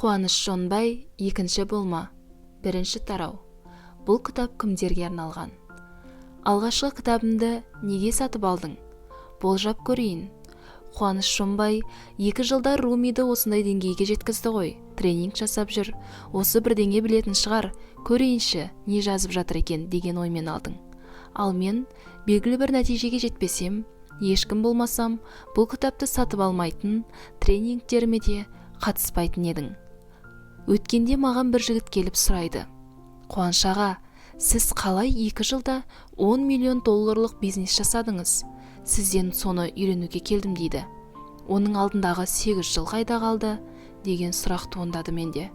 Қуаныш Шонбай, екінші болма. Бірінші тарау. Бұл кітап кімдерге арналған? Алғашқы кітабымды неге сатып алдың? Болжап көрейін. Қуаныш Шонбай 2 жылда Румиді осындай деңгейге жеткізді ғой. Тренинг жасап жүр. Осы бірдеңе білетін шығар. Көрейінші, не жазып жатыр екен деген оймен алдың. Ал мен белгілі бір нәтижеге жетпесем, ешкім болмасам, бұл кітапты сатып алмайтын, тренингтеріме де қатыспайтын едің. Өткенде маған бір жігіт келіп сұрайды: Қуаныш аға, сіз қалай 2 жылда 10 миллион долларлық бизнес жасадыңыз? Сізден соны үйренуге келдім дейді. Оның алдындағы 8 жыл қайда қалды деген сұрақ туындады менде.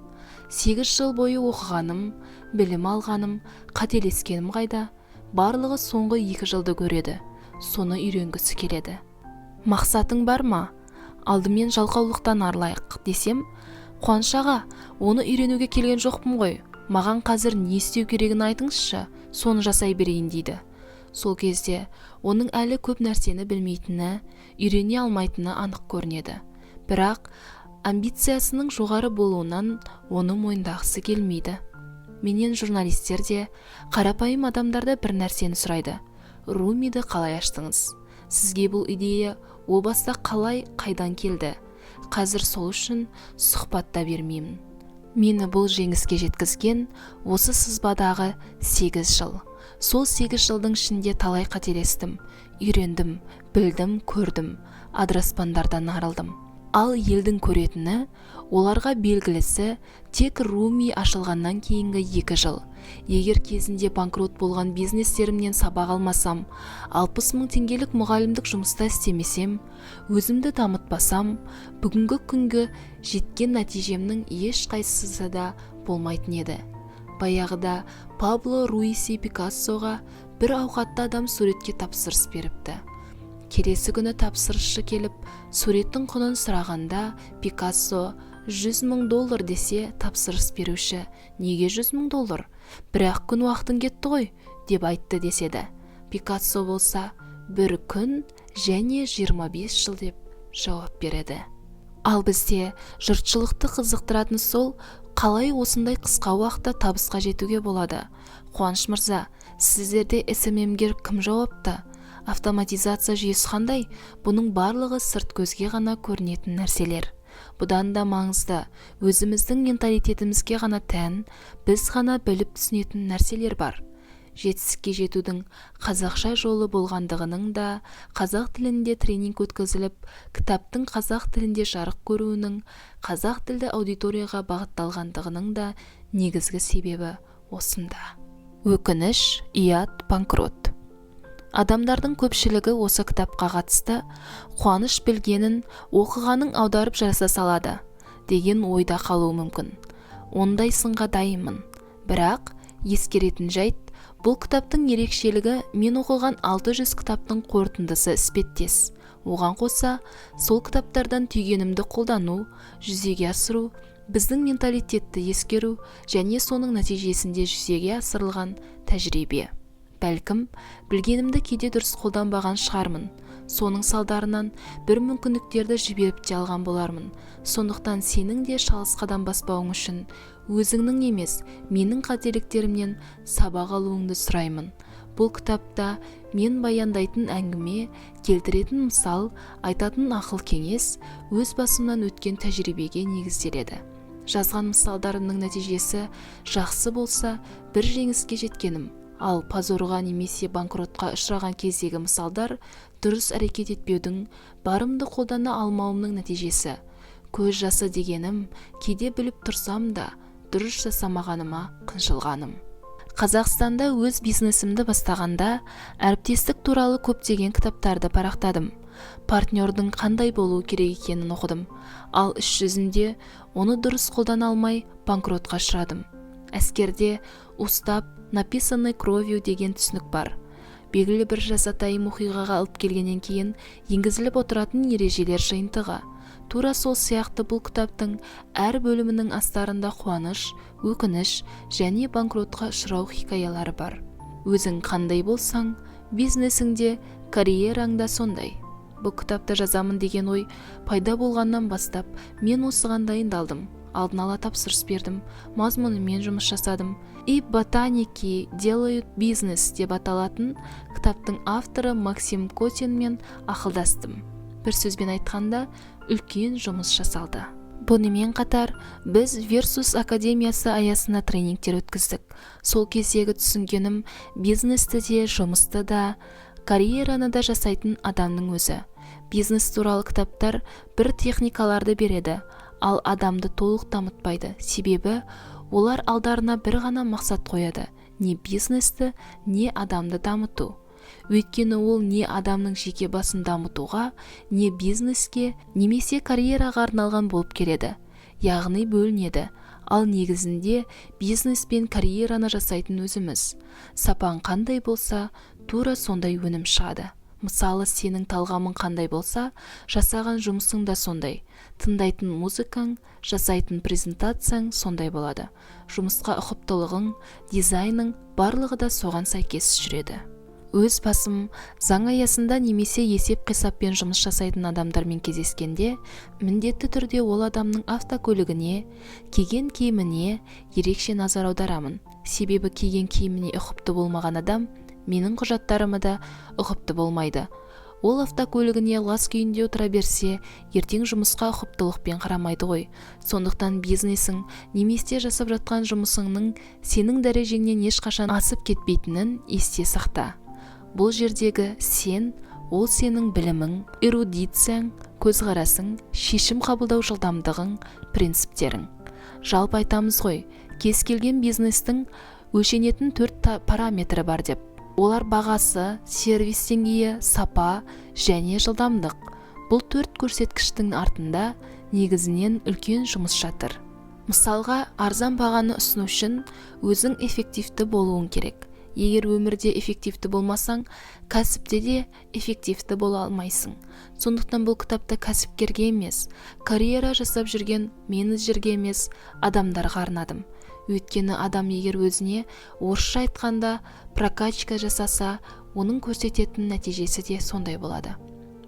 8 жыл бойы оқығаным, білім алғаным, қателескенім қайда? Барлығы соңғы 2 жылды көреді. Соны үйренгісі келеді. Мақсатың бар ма? Алдымен жалқаулықтан арылайық десем, Қуаныш аға, оны үйренуге келген жоқпын ғой. Маған қазір не істеу керегін айтыңызшы, соны жасай берейін дейді. Сол кезде оның әлі көп нәрсені білмейтіні, үйрене алмайтыны анық көрінеді. Бірақ амбициясының жоғары болуынан оны мойындағысы келмейді. Менен журналистер де, қарапайым адамдарда бір нәрсені сұрайды: Румиді қалай аштыңыз? Сізге бұл идея о баста қалай, қайдан келді? Қазір сол үшін сұхбатта бермеймін. Мені бұл жеңіске жеткізген осы сызбадағы 8 жыл. Сол 8 жылдың ішінде талай қателестім, үйрендім, білдім, көрдім, адыраспандардан арылдым. Ал елдің көретіні, оларға белгілісі тек Руми ашылғаннан кейінгі 2 жыл. Егер кезінде банкрот болған бизнестерімнен сабақ алмасам, 60 мың теңгелік мұғалімдік жұмыста істемесем, өзімді дамытпасам, бүгінгі күнгі жеткен нәтижемнің ешқайсысы да болмайтын еді. Баяғыда Пабло Руиси Пикассоға бір ауқатты адам суретке тапсырыс беріпті. Келесі күні тапсырысшы келіп, суреттің құнын сұрағанда, Пикассо $100 мың десе, тапсырыс беруші: неге $100 мың? Бірақ күн уақытың кетті ғой, деп айтты деседі. Пикассо болса, бір күн және 25 жыл деп жауап береді. Ал бізде жұртшылықты қызықтыратын сол, қалай осындай қысқа уақытта табысқа жетуге болады? Қуаныш мырза, сіздерде SMM-гер кім жауапты? Автоматизация жүйесі қандай? Бұның барлығы сырт көзге ғана көрінетін нәрселер. Бұдан да маңызды, өзіміздің менталитетімізге ғана тән, біз ғана біліп түсінетін нәрселер бар. Жетістікке жетудің қазақша жолы болғандығының да, қазақ тілінде тренинг өткізіліп, кітаптың қазақ тілінде жарық көруінің, қазақ тілді аудиторияға бағытталғандығының да негізгі себебі осында. Өкініш, ұят, банкрот. Адамдардың көпшілігі осы кітапқа қатысты Қуаныш білгенін, оқығанын аударып жаса салады деген ойда қалуы мүмкін. Ондай сынға дайынмын. Бірақ ескеретін жайт, бұл кітаптың ерекшелігі мен оқыған 600 кітаптың қорытындысы іспеттес. Оған қоса, сол кітаптардан түйгенімді қолдану, жүзеге асыру, біздің менталитетті ескеру және соның нәтижесінде жүзеге асырылған тәжірибе. Бәлкім, білгенімді кейде дұрыс қолданбаған шығармын. Соның салдарынан бір мүмкіндіктерді жіберіп те алған болармын. Сондықтан сенің де шалыс қадам баспауың үшін өзіңнің емес, менің қателіктерімнен сабақ алуыңды сұраймын. Бұл кітапта мен баяндайтын әңгіме, келтіретін мысал, айтатын ақыл кеңес өз басымнан өткен тәжірибеге негізделеді. Жазған мысалдарымның нәтижесі жақсы болса, бір жеңіске жеткенім. Ал позорға немесе банкротқа ұшыраған кездегі мысалдар дұрыс әрекет етпеудің, барымды қолдана алмауымның нәтижесі. Көз жасы дегенім, кейде біліп тұрсам да, дұрыс жасамағаныма қынжылғаным. Қазақстанда өз бизнесімді бастағанда, әріптестік туралы көптеген кітаптарды парақтадым. Партнердің қандай болуы керек екенін оқыдым. Ал іс жүзінде оны дұрыс қолдана алмай банкротқа ұшырадым. Әскерде устап, написанной кровью деген түсінік бар. Белгілі бір жазатайым оқиғаға алып келгеннен кейін енгізіліп отыратын ережелер жиынтығы. Тура сол сияқты бұл кітаптың әр бөлімінің астарында қуаныш, өкініш және банкротқа ұшырау хикаялары бар. Өзің қандай болсаң, бизнесіңде, карьераңда сондай. Бұл кітапты жазамын деген ой пайда болғаннан бастап мен осыған дайындалдым. алдын ала тапсырыс бердім, мазмұнымен жұмыс жасадым. И ботаники делают бизнес деп аталатын кітаптың авторы Максим Котинмен ақылдастым. Бір сөзбен айтқанда, үлкен жұмыс жасалды. Бұнымен қатар біз Versus Академиясы аясында тренингтер өткіздік. Сол кездегі түсінгенім, бизнесті де, жұмысты да, карьераны да жасайтын адамның өзі. Бизнес туралы кітаптар бір техникаларды береді, ал адамды толық дамытпайды. Себебі олар алдарына бір ғана мақсат қояды: не бизнесті, не адамды дамыту. Өйткені ол не адамның жеке басын дамытуға, не бизнеске, немесе карьераға арналған болып келеді. Яғни бөлінеді. Ал негізінде бизнес пен карьераны жасайтын өзіміз. Сапаң қандай болса, тура сондай өнім шығады. Мысалы, сенің талғамың қандай болса, жасаған жұмысың да сондай. Тыңдайтын музыкаң, жасайтын презентацияң сондай болады. Жұмысқа ұқыптылығың, дизайның барлығы да соған сәйкес жүреді. Өз басым заң аясында немесе есеп-қисаппен жұмыс жасайтын адамдармен кездескенде, міндетті түрде ол адамның автокөлігіне, киген киіміне ерекше назар аударамын. Себебі киген киіміне ұқыпты болмаған адам менің құжаттарымы да ұқыпты болмайды. Ол автокөлігіне лас күйінде отыра берсе, ертең жұмысқа ұқыптылықпен қарамайды ғой. Сондықтан бизнесің немесе жасап жатқан жұмысыңның сенің дәрежеңнен ешқашан асып кетпейтінін есте сақта. Бұл жердегі сен, ол сенің білімің, эрудицияң, көзқарасың, шешім қабылдау жылдамдығың, принциптерің. Жалпы айтамыз ғой, кез келген бизнестің өлшенетін 4 параметрі бар деп. Олар бағасы, сервис деңгейі, сапа және жылдамдық. Бұл 4 көрсеткіштің артында негізінен үлкен жұмыс жатыр. Мысалға, арзан бағаны ұсыну үшін өзің эффективті болуың керек. Егер өмірде эффективті болмасаң, кәсіпте де эффективті бола алмайсың. Сондықтан бұл кітапта кәсіпкерге емес, карьера жасап жүрген менеджерге емес, адамдарға арнадым. Өйткені адам егер өзіне орысша айтқанда прокачка жасаса, оның көрсететін нәтижесі де сондай болады.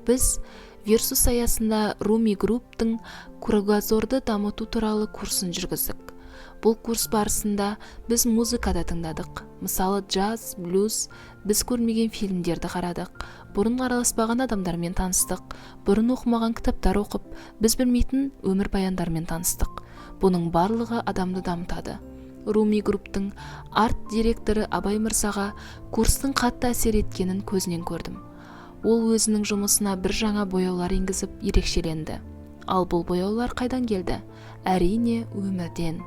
Біз Versus аясында Руми Групптың кругозорды дамыту туралы курсын жүргіздік. Бұл курс барысында біз музыкада тыңдадық. Мысалы, джаз, блюз, біз көрмеген фильмдерді қарадық. Бұрын араласпаған адамдармен таныстық. Бұрын оқымаған кітаптар оқып, біз білмейтін өмір баяндармен таныстық. Бұның барлығы адамды дамытады. Руми Групптың арт директоры Абай Мырзаға курстың қатты әсер еткенін көзінен көрдім. Ол өзінің жұмысына бір жаңа бояулар енгізіп ерекшеленді. Ал бұл бояулар қайдан келді? Әрине, өмірден.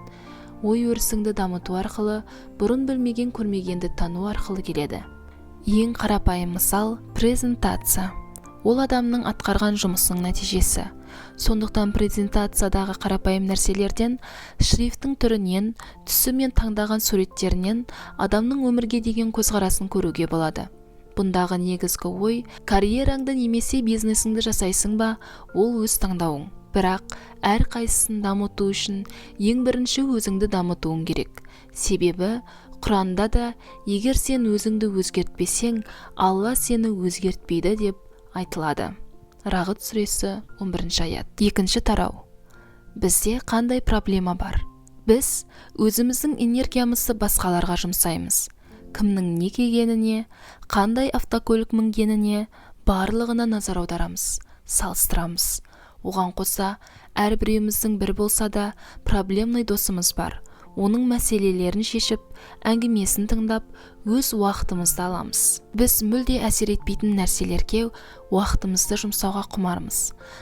Ой өрісіңді дамыту арқылы, бұрын білмеген көрмегенді тану арқылы келеді. Ең қарапайым мысал – презентация. Ол адамның атқарған жұмысының нәтижесі. Сондықтан презентациядағы қарапайым нәрселерден, шрифтің түрінен, түсі мен таңдаған суреттерінен адамның өмірге деген көзқарасын көруге болады. Бұндағы негізгі ой, карьераңды немесе бизнесіңді жасайсың ба, ол өз таңдауың. Бірақ әр қайсысын дамыту үшін ең бірінші өзіңді дамытуың керек. Себебі Құранда да егер сен өзіңді өзгертпесең, Алла сені өзгертпейді деп айтылады. Рағыт сүресі 11 аят. Екінші тарау. Бізде қандай проблема бар? Біз өзіміздің энергиямызды басқаларға жұмсаймыз. Кімнің не кигеніне, қандай автокөлік мінгеніне барлығына назар аударамыз, салыстырамыз. Оған қоса, әрбіреуіміздің бір болса да проблемный досымыз бар. Оның мәселелерін шешіп, әңгімесін тыңдап, өз уақытымызды аламыз. Біз мүлде әсер етпейтін нәрселерге уақытымызды жұмсауға құмармыз.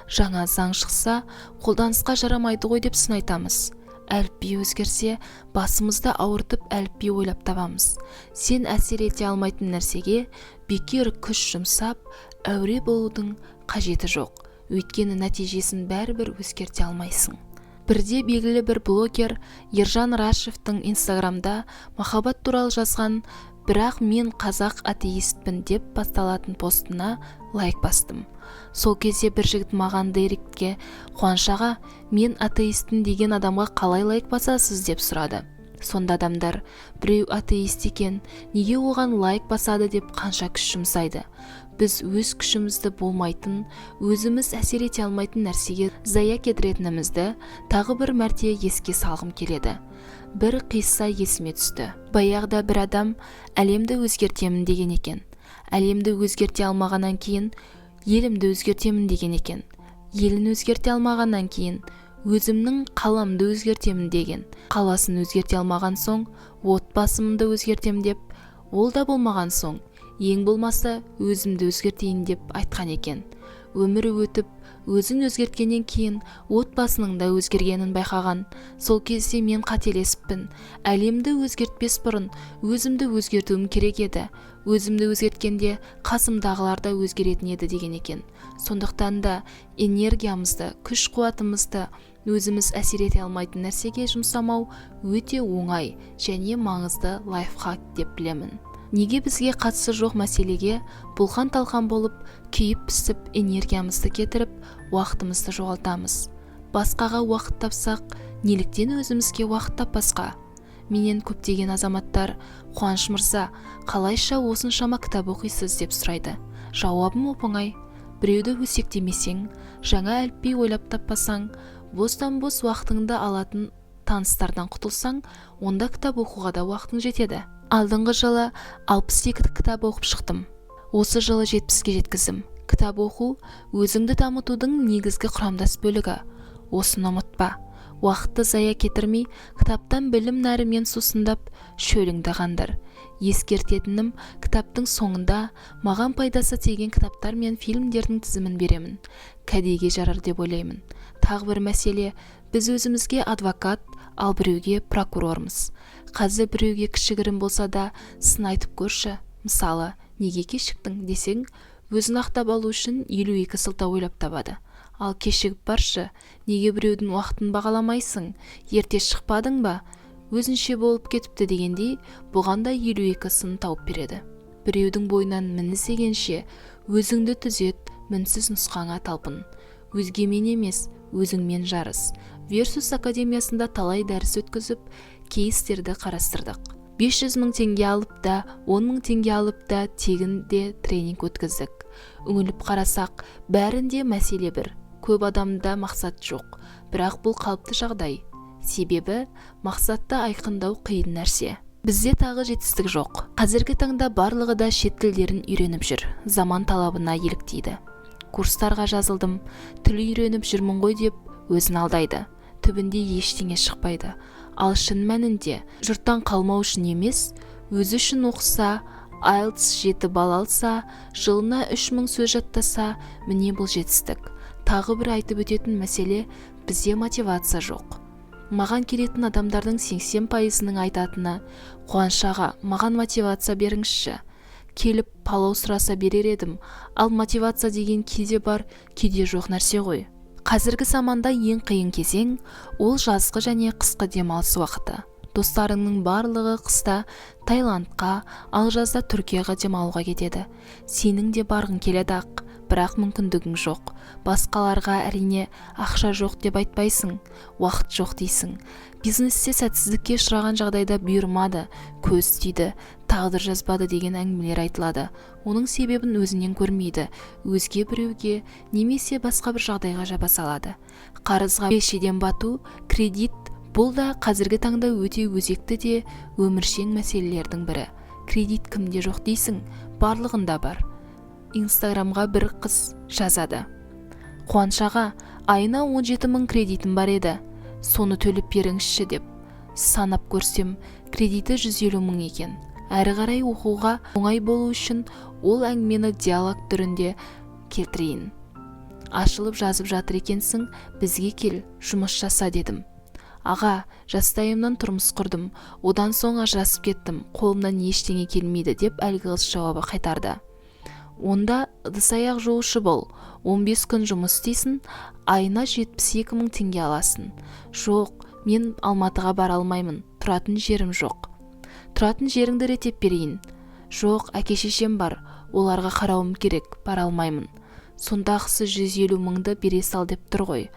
Жаңа заң шықса, қолданысқа жарамайды ғой деп сын айтамыз. Әліпби өзгерсе, басымызды ауыртып әліпби ойлап табамыз. Сен әсер ете алмайтын нәрсеге бекер күш жұмсап, әуре болудың қажеті жоқ. Өйткені нәтижесін бәрібір өзгерте алмайсың. Бірде белгілі бір блогер Ержан Рашевтың инстаграмда махаббат туралы жазған «Бірақ мен қазақ атеистпін» деп басталатын постына лайк бастым. Сол кезде бір жігіт маған директке «Қуаныш аға, мен атеистпін деген адамға қалай лайк басасыз?» деп сұрады. Сонда адамдар біреу атеист екен, неге оған лайк басады деп қанша күш жұмсайды. Біз өз күшімізді болмайтын, өзіміз әсер ете алмайтын нәрсеге зая кетіретінімізді тағы бір мәрте еске салғым келеді. Бір қисса есіме түсті. Баяғыда бір адам әлемді өзгертемін деген екен. Әлемді өзгерте алмағаннан кейін елімді өзгертемін деген екен. Елін өзгерте алмағаннан кейін өзімнің қаламды өзгертемін деген. Қаласын өзгерте алмаған соң отбасымды өзгертем деп, ол да болмаған соң ең болмаса өзімді өзгертейін деп айтқан екен. Өмірі өтіп, өзін өзгерткеннен кейін отбасының да өзгергенін байқаған. Сол кезде мен қателесіппін. Әлемді өзгертпес бұрын өзімді өзгертуім керек еді. Өзімді өзгерткенде қасымдағылар да өзгеретін еді деген екен. Сондықтан да энергиямызды, күш-қуатымызды өзіміз әсер ете алмайтын нәрсеге жұмсамау өте оңай және маңызды лайфхак деп білемін. Неге бізге қатысы жоқ мәселеге бұлқан-талқан болып, күйіп-пісіп, энергиямызды кетіріп, уақытымызды жоғалтамыз? Басқаға уақыт тапсақ, неліктен өзімізге уақыт таппасқа? Менен көптеген азаматтар, Қуаныш мырза, қалайша осыншама кітап оқисыз деп сұрайды. Жауабым оп-оңай. Біреуді өсектемесең, жаңа әліпби ойлап таппасаң, бостан-бос уақытыңды алатын таныстардан құтылсаң, онда кітап оқуға да уақытың жетеді. Алдыңғы жылы 62 кітап оқып шықтым. Осы жылы 70-ке жеткіздім. Кітап оқу өзіңді дамытудың негізгі құрамдас бөлігі. Осыны ұмытпа. Уақытты зая кетірмей, кітаптан білім нәрімен сусындап, шөліңді қандыр. Ескертетінім, кітаптың соңында маған пайдасы тиген кітаптар мен фильмдердің тізімін беремін. Кәдеге жарар деп ойлаймын. Тағы бір мәселе, біз өзімізге адвокат, ал біреуге прокурормыз. Қазір біреуге кішігірім болса да сын айтып көрші. Мысалы, неге кешіктің десең, өзін ақтап алу үшін 52 сылтау ойлап табады. Ал кешігіп баршы, неге біреудің уақытын бағаламайсың? Ерте шықпадың ба? Өзінше болып кетіпті дегендей, бұған да 52 сын тауып береді. Біреудің бойынан мін іздегенше, өзіңді түзет, мінсіз нұсқаңа талпын. Өзгемен емес, өзіңмен жарыс. Версус академиясында талай дәріс өткізіп, кейстерді қарастырдық. 500 мың теңге алып да, 10 мың теңге алып да тегінде тренинг өткіздік. Үңіліп қарасақ, бәрінде мәселе бір. Көп адамда мақсат жоқ, бірақ бұл қалыпты жағдай. Себебі, мақсатты айқындау қиын нәрсе. Бізде тағы жетістік жоқ. Қазіргі таңда барлығы да шет тілдерін үйреніп жүр. Заман талабына еліктейді. Курстарға жазылдым, тіл үйреніп жүрмін ғой деп өзін алдайды. Түбінде ештеңе шықпайды. Ал шын мәнінде жұрттан қалмау үшін емес, өзі үшін оқыса, IELTS 7 балл алса, жылына 3000 сөз жаттаса, міне бұл жетістік. Тағы бір айтып өтетін мәселе, бізде мотивация жоқ. Маған келетін адамдардың 80%-ның айтатыны, Қуаныш аға, маған мотивация беріңізші. Келіп палау сұраса берер едім, ал мотивация деген кейде бар, кейде жоқ нәрсе ғой. Қазіргі заманда ең қиын кезең ол жазғы және қысқы демалыс уақыты. Достарыңның барлығы қыста Таиландқа, ал жазда Түркияға демалуға кетеді. Сенің де барғың келеді ақ, бірақ мүмкіндігің жоқ. Басқаларға әрине ақша жоқ деп айтпайсың, уақыт жоқ дейсің. Бизнесте сәтсіздікке ұшыраған жағдайда бұйырмады, көз тиді, тағдыр жазбады деген әңгімелер айтылады. Оның себебін өзінен көрмейді, өзге біреуге немесе басқа бір жағдайға жаба салады. Қарызға белшеден бату, кредит, бұл да қазіргі таңда өте өзекті де өміршең мәселелердің бірі. Кредит кімде жоқ дейсің, барлығында бар. Инстаграмға бір қыз жазады. Қуаныш аға, айына 17 мың кредитім бар еді, соны төлеп беріңізші деп. Санап көрсем, кредиті 150 мың екен. Әрі қарай оқуға оңай болу үшін ол әңгімені диалог түрінде келтірейін. Ашылып жазып жатыр екенсің, бізге кел, жұмыс жаса дедім. Аға, жастайымнан тұрмыс құрдым, одан соң ажырасып кеттім, қолымнан ештеңе келмейді деп әлгі қыз жауабы қайтарды. Онда ыдыс-аяқ жуушы бол, 15 күн жұмыс істейсің, айына 72 мың теңге аласың. Жоқ, мен Алматыға бара алмаймын, тұратын жерім жоқ. Тұратын жеріңді реттеп берейін. Жоқ, әке-шешем бар, оларға қарауым керек, бара алмаймын. Сондағысы 150 мыңды бере сал деп тұр ғой.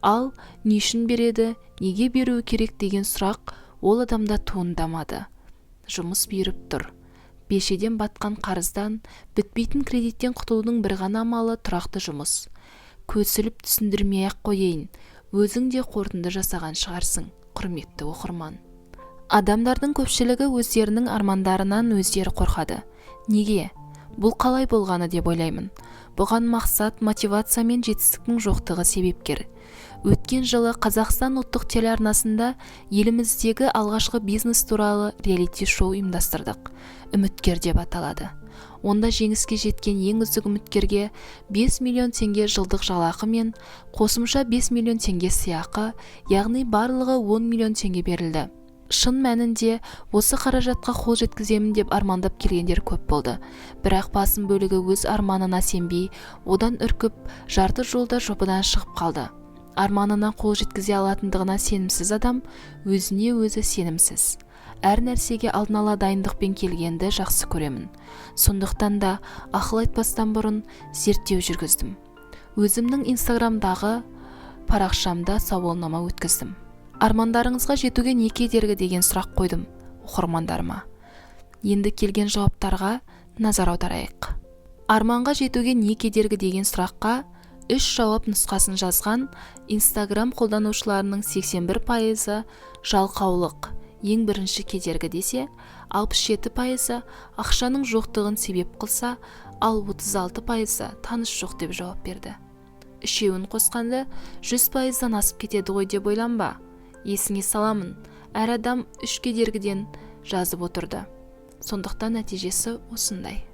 Ал не үшін береді, неге беруі керек деген сұрақ ол адамда туындамады. Жұмыс беріп тұр. Бешеден батқан қарыздан, бітпейтін кредиттен құтылудың бір ғана амалы тұрақты жұмыс. Көсіліп түсіндірмей-ақ қояйын, өзің де қорытынды жасаған шығарсың, құрметті оқырман. Адамдардың көпшілігі өздерінің армандарынан өздері қорқады. Неге? Бұл қалай болғаны деп ойлаймын. Бұған мақсат, мотивация мен жетістіктің жоқтығы себепкер. Өткен жылы Қазақстан ұлттық телеарнасында еліміздегі алғашқы бизнес туралы реалити шоу ұйымдастырдық. Үміткер деп аталады. Онда жеңіске жеткен ең үздік үміткерге 5 миллион теңге жылдық жалақы мен қосымша 5 миллион теңге сыйақы, яғни барлығы 10 миллион теңге берілді. Шын мәнінде осы қаражатқа қол жеткіземін деп армандап келгендер көп болды. Бірақ басым бөлігі өз арманына сенбей, одан үркіп, жарты жолда жобадан шығып қалды. Арманына қол жеткізе алатындығына сенімсіз адам, өзіне өзі сенімсіз. Әр нәрсеге алдын ала дайындықпен келгенді жақсы көремін. Сондықтан да ақыл айтпастан бұрын зерттеу жүргіздім. Өзімнің инстаграмдағы парақшамда сауалнама өткіздім. Армандарыңызға жетуге не кедергі деген сұрақ қойдым оқырмандарыма. Енді келген жауаптарға назар аударайық. Арманға жетуге не кедергі деген сұраққа 3 жауап нұсқасын жазған Инстаграм қолданушыларының 81% жалқаулық ең бірінші кедергі десе, 67% ақшаның жоқтығын себеп қылса, ал 36% таныс жоқ деп жауап берді. Үшеуін қосқанда 100%-дан асып кетеді ғой деп ойланба. Есіңе саламын, әр адам 3 кедергіден жазып отырды. Сондықтан нәтижесі осындай.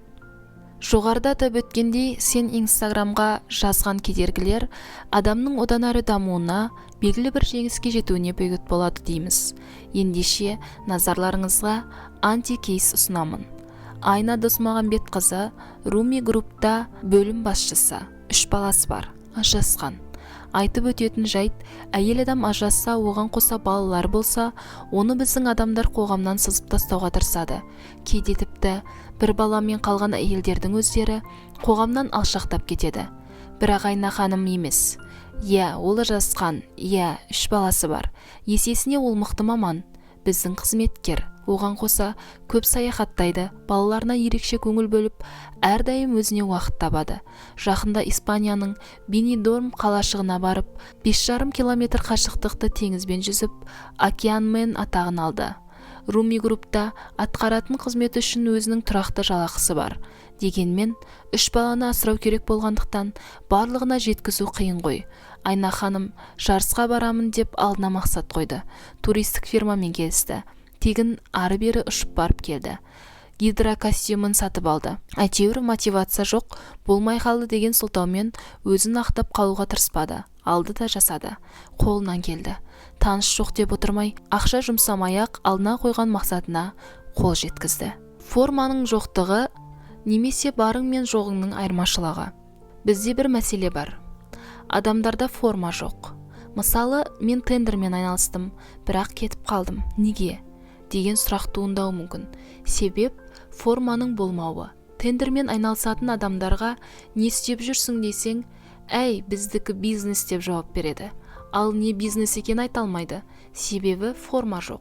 Жоғарыда атап өткендей, сен инстаграмға жазған кедергілер адамның одан әрі дамуына, белгілі бір жеңіске жетуіне бөгет болады дейміз. Ендеше назарларыңызға антикейс ұсынамын. Айна Досмағамбетқызы Руми группта бөлім басшысы, 3 баласы бар, ажырасқан. Айтып өтетін жайт, әйел адам ажырасса, оған қоса балалар болса, оны біздің адамдар қоғамнан сызып тастауға тырысады. Кейде тіпті бір баламен қалған әйелдердің өздері қоғамнан алшақтап кетеді. Бірақ Айна ханым емес. Ол ажырасқан, 3 баласы бар. Есесіне ол мықты маман, біздің қызметкер. Оған қоса көп саяхаттайды, балаларына ерекше көңіл бөліп, әрдайым өзіне уақыт табады. Жақында Испанияның Бенидорм қалашығына барып, 5,5 километр қашықтықты теңізбен жүзіп, океанмен атағын алды. Руми группта атқаратын қызметі үшін өзінің тұрақты жалақысы бар. Дегенмен, 3 баланы асырау керек болғандықтан, барлығына жеткізу қиын ғой. Айна ханым жарысқа барамын деп алдына мақсат қойды. Туристік фирмамен келісті. Тегін ары-бері ұшып барып келді. Гидрокостюмін сатып алды. Әйтеуір мотивация жоқ, болмай қалды деген сылтаумен өзін ақтап қалуға тырыспады. Алды да жасады. Қолынан келді. Таныс жоқ деп отырмай, ақша жұмсамай-ақ алдына қойған мақсатына қол жеткізді. Форманың жоқтығы немесе барың мен жоғыңның айырмашылығы. Бізде бір мәселе бар. Адамдарда форма жоқ. Мысалы, мен тендермен айналыстым, бірақ кетіп қалдым. Неге? Деген сұрақ туындауы мүмкін. Себеп форманың болмауы. Тендермен айналысатын адамдарға не істеп жүрсің десең, біздікі бизнес деп жауап береді. Ал не бизнес екен айта алмайды. Себебі форма жоқ.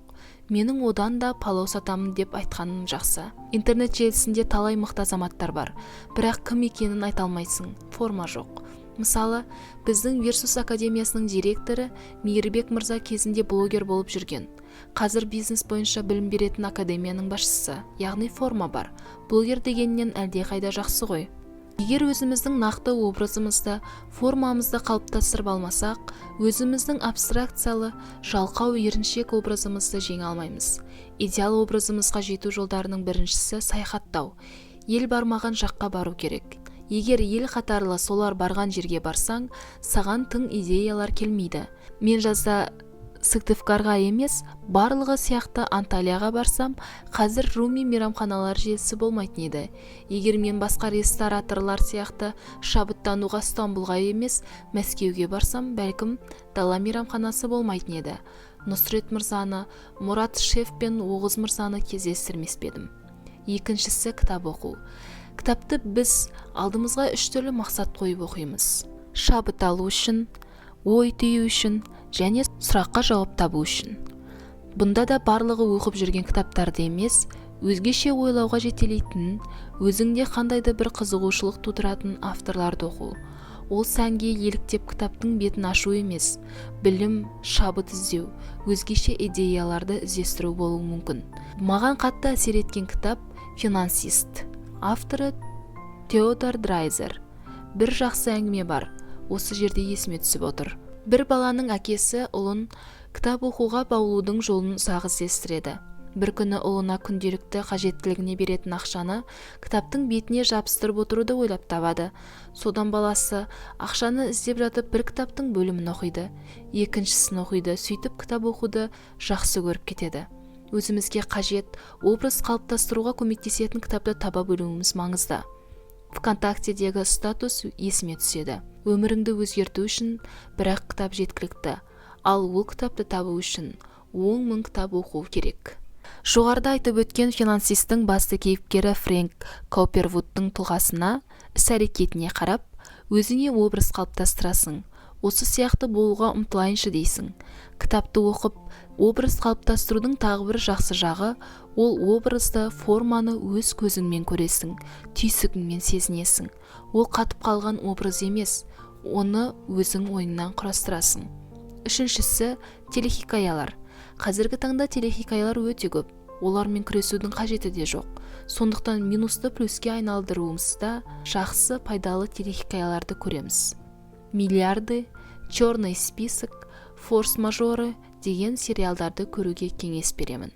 Менің одан да палау сатамын деп айтқаным жақсы. Интернет желісінде талай мықты азаматтар бар, бірақ кім екенін айта алмайсың. Форма жоқ. Мысалы, біздің Версус Академиясының директоры Мейірбек мырза кезінде блогер болып жүрген. Қазір бизнес бойынша білім беретін академияның басшысы, яғни форма бар. Блогер дегеннен әлде қайда жақсы ғой. Егер өзіміздің нақты образымызды, формамызды қалыптастырып алмасақ, өзіміздің абстракциялы, жалқау еріншек образымызды жеңе алмаймыз. Идеал образымызға жету жолдарының біріншісі саяхаттау. Ел бармаған жаққа бару керек. Егер ел қатарлы солар барған жерге барсаң, саған тың идеялар келмейді. Мен жазда Сыктывкарға емес, барлығы сияқты Анталияға барсам, қазір Руми мейрамханалар желісі болмайтын еді. Егер мен басқа рестораторлар сияқты шабыттануға Стамбулға емес, Мәскеуге барсам, бәлкім дала мейрамханасы болмайтын еді. Нұсрет мырзаны, Мұрат шеф пен Оғыз мырзаны кездестірмес педім. Екіншісі кітап оқу. Кітапты біз алдымызға 3 түрлі мақсат қойып оқимыз. Шабыт алу үшін, ой түю үшін және сұраққа жауап табу үшін. Бұнда да барлығы оқып жүрген кітаптарды емес, өзгеше ойлауға жетелейтін, өзіңде қандайды бір қызығушылық тудыратын авторларды оқу. Ол сәнге еліктеп кітаптың бетін ашу емес, білім, шабыт іздеу, өзгеше идеяларды іздестіру болуы мүмкін. Маған қатты әсер еткен кітап «Финансист». Авторы Теодор Драйзер. Бір жақсы әңгіме бар, осы жерде есіме түсіп отыр. Бір баланың әкесі ұлын кітап оқуға баулудың жолын ұзақ іздестіреді. Бір күні ұлына күнделікті қажеттілігіне беретін ақшаны кітаптың бетіне жабыстырып отыруды ойлап табады. Содан баласы ақшаны іздеп жатып бір кітаптың бөлімін оқиды, екіншісін оқиды, сөйтіп кітап оқуды жақсы көріп кетеді. Өзімізге қажет образ қалыптастыруға көмектесетін кітапты таба білуіміз маңызды. ВКонтактедегі статус есіме түседі. Өміріңді өзгерту үшін бірақ кітап жеткілікті, ал ол кітапты табу үшін 10 000 кітап оқу керек. Жоғарыда айтып өткен «Финансистің» басты кейіпкері Фрэнк Каупервудтың тұлғасына, іс-әрекетіне қарап, өзіңе образ қалыптастырасың. Осы сияқты болуға ұмтылайыншы дейсің. Кітапты оқып, образ қалыптастырудың тағы бір жақсы жағы, ол образды, форманы өз көзіңмен көресің, түйсігіңмен сезінесің. Ол қатып қалған образ емес, оны өзің ойыңнан құрастырасың. Үшіншісі, телехикаялар. Қазіргі таңда телехикаялар өте көп. Олармен күресудің қажеті де жоқ. Сондықтан минусты плюске айналдыруымызда жақсы пайдалы телехикаяларды көреміз. «Миллиарды», «Черный список», «Форс-мажоры» деген сериалдарды көруге кеңес беремін.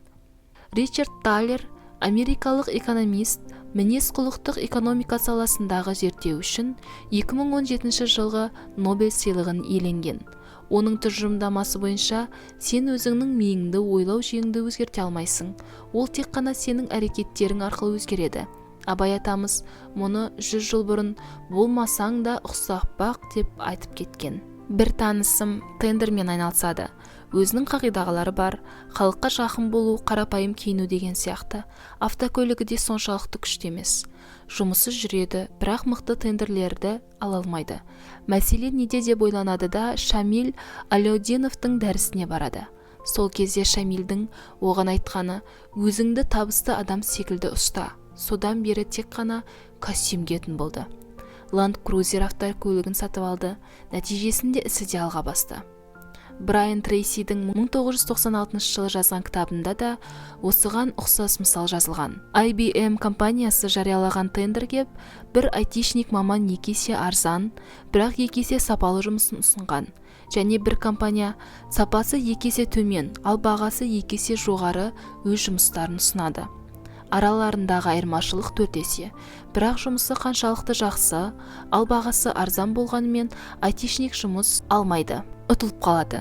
Ричард Таллер, америкалық экономист, мінез-құлықтық экономика саласындағы зерттеу үшін 2017 жылғы Нобель сыйлығын иеленген. Оның тұжырымдамасы бойынша, сен өзіңнің миыңды ойлау жүйеңді өзгерте алмайсың. Ол тек қана сенің әрекеттерің арқылы өзгереді. Абай атамыз мұны 100 жыл бұрын болмасаң да ұқсап бақ деп айтып кеткен. Бір танысым тендермен айналысады. Өзінің қағидалары бар, халыққа жақын болу, қарапайым киіну деген сияқты. Автокөлігі де соншалықты күшті емес. Жұмысы жүреді, бірақ мықты тендерлерді ала алмайды. Мәселе неде деп ойланады да Шамиль Аляутдиновтың дәрісіне барады. Сол кезде Шамильдің оған айтқаны, өзіңді табысты адам секілді ұста. Содан бері тек қана костюмге түн болды. Land Cruiser автокөлігін сатып алды, нәтижесінде ісі де алға басты. Брайан Трейсидің 1996 жылы жазған кітабында да осыған ұқсас мысал жазылған. IBM компаниясы жариялаған тендерге бір айтишник маман 2 есе арзан, бірақ 2 есе сапалы жұмысын ұсынған. Және бір компания сапасы 2 есе төмен, ал бағасы 2 есе жоғары өз жұмыстарын ұсынады. Араларындағы айырмашылық 4 есе. Бірақ жұмысы қаншалықты жақсы, ал бағасы арзан болғанымен айтишник жұмыс алмайды, ұтылып қалады.